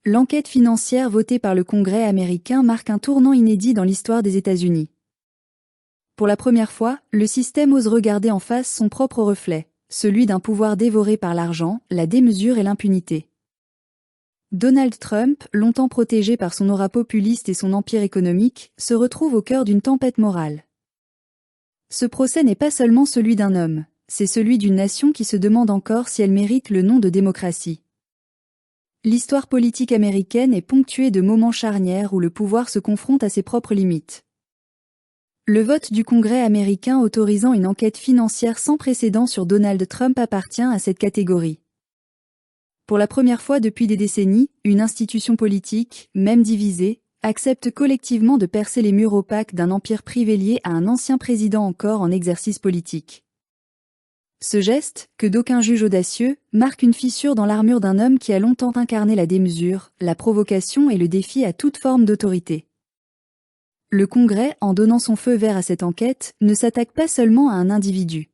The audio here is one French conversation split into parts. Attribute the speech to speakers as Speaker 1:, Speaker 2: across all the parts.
Speaker 1: L'enquête financière votée par le Congrès américain marque un tournant inédit dans l'histoire des États-Unis. Pour la première fois, le système ose regarder en face son propre reflet, celui d'un pouvoir dévoré par l'argent, la démesure et l'impunité. Donald Trump, longtemps protégé par son aura populiste et son empire économique, se retrouve au cœur d'une tempête morale. Ce procès n'est pas seulement celui d'un homme, c'est celui d'une nation qui se demande encore si elle mérite le nom de démocratie. L'histoire politique américaine est ponctuée de moments charnières où le pouvoir se confronte à ses propres limites. Le vote du Congrès américain autorisant une enquête financière sans précédent sur Donald Trump appartient à cette catégorie. Pour la première fois depuis des décennies, une institution politique, même divisée, accepte collectivement de percer les murs opaques d'un empire privé lié à un ancien président encore en exercice politique. Ce geste, que d'aucuns jugent audacieux, marque une fissure dans l'armure d'un homme qui a longtemps incarné la démesure, la provocation et le défi à toute forme d'autorité. Le Congrès, en donnant son feu vert à cette enquête, ne s'attaque pas seulement à un individu.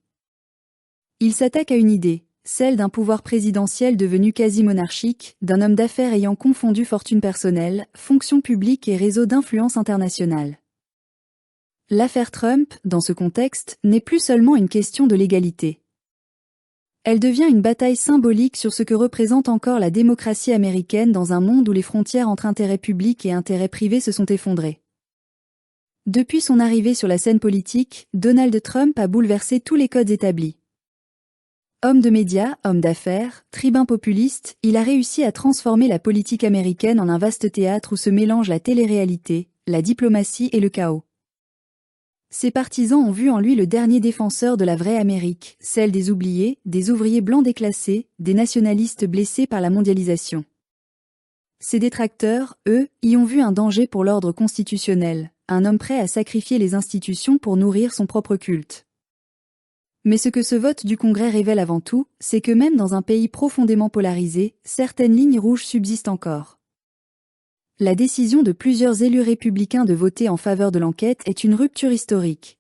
Speaker 1: Il s'attaque à une idée, celle d'un pouvoir présidentiel devenu quasi monarchique, d'un homme d'affaires ayant confondu fortune personnelle, fonction publique et réseau d'influence internationale. L'affaire Trump, dans ce contexte, n'est plus seulement une question de légalité. Elle devient une bataille symbolique sur ce que représente encore la démocratie américaine dans un monde où les frontières entre intérêt public et intérêt privé se sont effondrées. Depuis son arrivée sur la scène politique, Donald Trump a bouleversé tous les codes établis. Homme de médias, homme d'affaires, tribun populiste, il a réussi à transformer la politique américaine en un vaste théâtre où se mélangent la télé-réalité, la diplomatie et le chaos. Ses partisans ont vu en lui le dernier défenseur de la vraie Amérique, celle des oubliés, des ouvriers blancs déclassés, des nationalistes blessés par la mondialisation. Ses détracteurs, eux, y ont vu un danger pour l'ordre constitutionnel, un homme prêt à sacrifier les institutions pour nourrir son propre culte. Mais ce que ce vote du Congrès révèle avant tout, c'est que même dans un pays profondément polarisé, certaines lignes rouges subsistent encore. La décision de plusieurs élus républicains de voter en faveur de l'enquête est une rupture historique.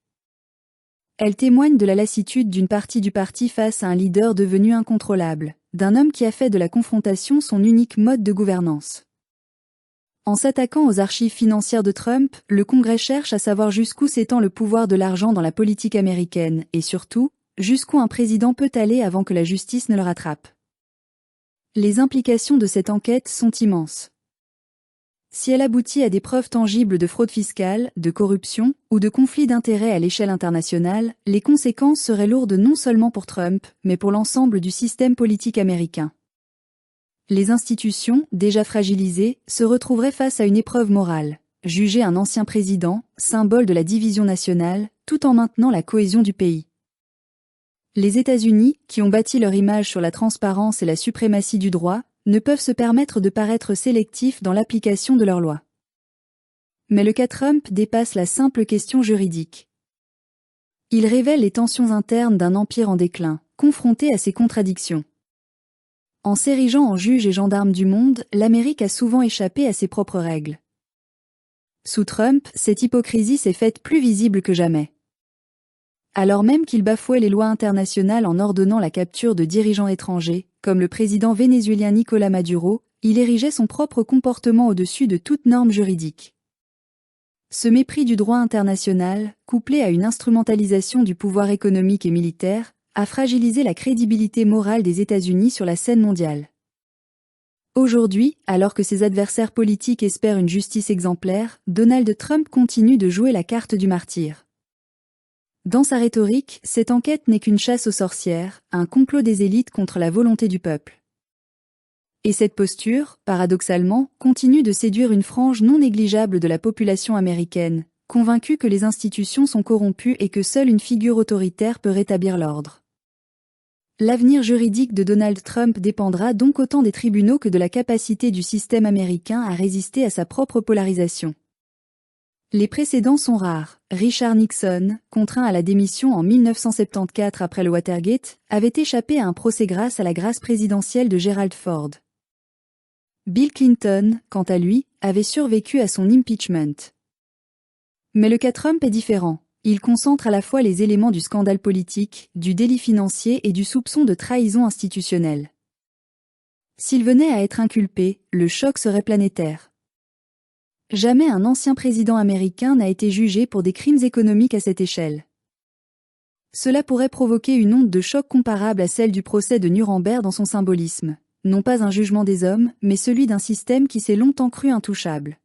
Speaker 1: Elle témoigne de la lassitude d'une partie du parti face à un leader devenu incontrôlable, d'un homme qui a fait de la confrontation son unique mode de gouvernance. En s'attaquant aux archives financières de Trump, le Congrès cherche à savoir jusqu'où s'étend le pouvoir de l'argent dans la politique américaine et surtout, jusqu'où un président peut aller avant que la justice ne le rattrape. Les implications de cette enquête sont immenses. Si elle aboutit à des preuves tangibles de fraude fiscale, de corruption ou de conflit d'intérêts à l'échelle internationale, les conséquences seraient lourdes non seulement pour Trump, mais pour l'ensemble du système politique américain. Les institutions, déjà fragilisées, se retrouveraient face à une épreuve morale, juger un ancien président, symbole de la division nationale, tout en maintenant la cohésion du pays. Les États-Unis, qui ont bâti leur image sur la transparence et la suprématie du droit, ne peuvent se permettre de paraître sélectifs dans l'application de leurs lois. Mais le cas Trump dépasse la simple question juridique. Il révèle les tensions internes d'un empire en déclin, confronté à ses contradictions. En s'érigeant en juge et gendarme du monde, l'Amérique a souvent échappé à ses propres règles. Sous Trump, cette hypocrisie s'est faite plus visible que jamais. Alors même qu'il bafouait les lois internationales en ordonnant la capture de dirigeants étrangers, comme le président vénézuélien Nicolás Maduro, il érigeait son propre comportement au-dessus de toute norme juridique. Ce mépris du droit international, couplé à une instrumentalisation du pouvoir économique et militaire, a fragilisé la crédibilité morale des États-Unis sur la scène mondiale. Aujourd'hui, alors que ses adversaires politiques espèrent une justice exemplaire, Donald Trump continue de jouer la carte du martyr. Dans sa rhétorique, cette enquête n'est qu'une chasse aux sorcières, un complot des élites contre la volonté du peuple. Et cette posture, paradoxalement, continue de séduire une frange non négligeable de la population américaine, convaincue que les institutions sont corrompues et que seule une figure autoritaire peut rétablir l'ordre. L'avenir juridique de Donald Trump dépendra donc autant des tribunaux que de la capacité du système américain à résister à sa propre polarisation. Les précédents sont rares. Richard Nixon, contraint à la démission en 1974 après le Watergate, avait échappé à un procès grâce à la grâce présidentielle de Gerald Ford. Bill Clinton, quant à lui, avait survécu à son impeachment. Mais le cas Trump est différent. Il concentre à la fois les éléments du scandale politique, du délit financier et du soupçon de trahison institutionnelle. S'il venait à être inculpé, le choc serait planétaire. Jamais un ancien président américain n'a été jugé pour des crimes économiques à cette échelle. Cela pourrait provoquer une onde de choc comparable à celle du procès de Nuremberg dans son symbolisme. Non pas un jugement des hommes, mais celui d'un système qui s'est longtemps cru intouchable.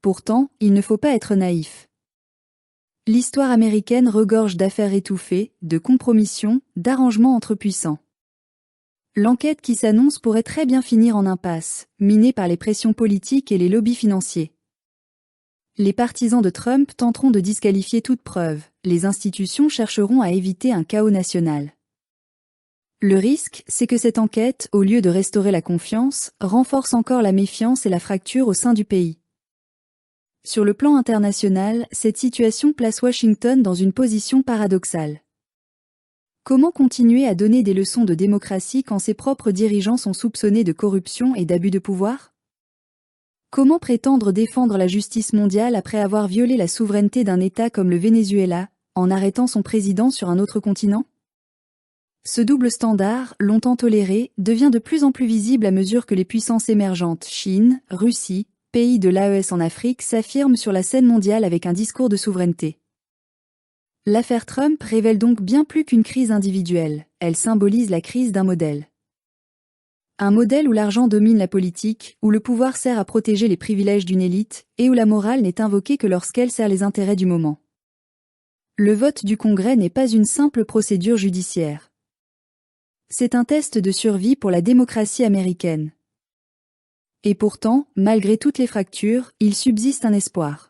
Speaker 1: Pourtant, il ne faut pas être naïf. L'histoire américaine regorge d'affaires étouffées, de compromissions, d'arrangements entre puissants. L'enquête qui s'annonce pourrait très bien finir en impasse, minée par les pressions politiques et les lobbies financiers. Les partisans de Trump tenteront de disqualifier toute preuve, les institutions chercheront à éviter un chaos national. Le risque, c'est que cette enquête, au lieu de restaurer la confiance, renforce encore la méfiance et la fracture au sein du pays. Sur le plan international, cette situation place Washington dans une position paradoxale. Comment continuer à donner des leçons de démocratie quand ses propres dirigeants sont soupçonnés de corruption et d'abus de pouvoir? Comment prétendre défendre la justice mondiale après avoir violé la souveraineté d'un État comme le Venezuela, en arrêtant son président sur un autre continent? Ce double standard, longtemps toléré, devient de plus en plus visible à mesure que les puissances émergentes, Chine, Russie, pays de l'AES en Afrique, s'affirment sur la scène mondiale avec un discours de souveraineté. L'affaire Trump révèle donc bien plus qu'une crise individuelle, elle symbolise la crise d'un modèle. Un modèle où l'argent domine la politique, où le pouvoir sert à protéger les privilèges d'une élite, et où la morale n'est invoquée que lorsqu'elle sert les intérêts du moment. Le vote du Congrès n'est pas une simple procédure judiciaire. C'est un test de survie pour la démocratie américaine. Et pourtant, malgré toutes les fractures, il subsiste un espoir.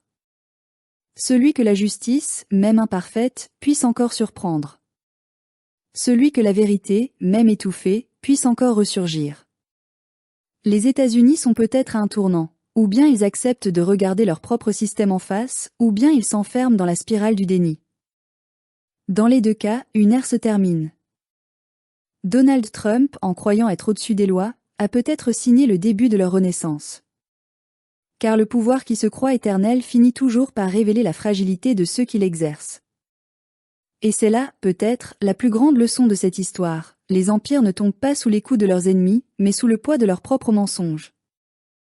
Speaker 1: Celui que la justice, même imparfaite, puisse encore surprendre. Celui que la vérité, même étouffée, puisse encore ressurgir. Les États-Unis sont peut-être à un tournant, ou bien ils acceptent de regarder leur propre système en face, ou bien ils s'enferment dans la spirale du déni. Dans les deux cas, une ère se termine. Donald Trump, en croyant être au-dessus des lois, a peut-être signé le début de leur renaissance. Car le pouvoir qui se croit éternel finit toujours par révéler la fragilité de ceux qui l'exercent. Et c'est là, peut-être, la plus grande leçon de cette histoire. Les empires ne tombent pas sous les coups de leurs ennemis, mais sous le poids de leurs propres mensonges.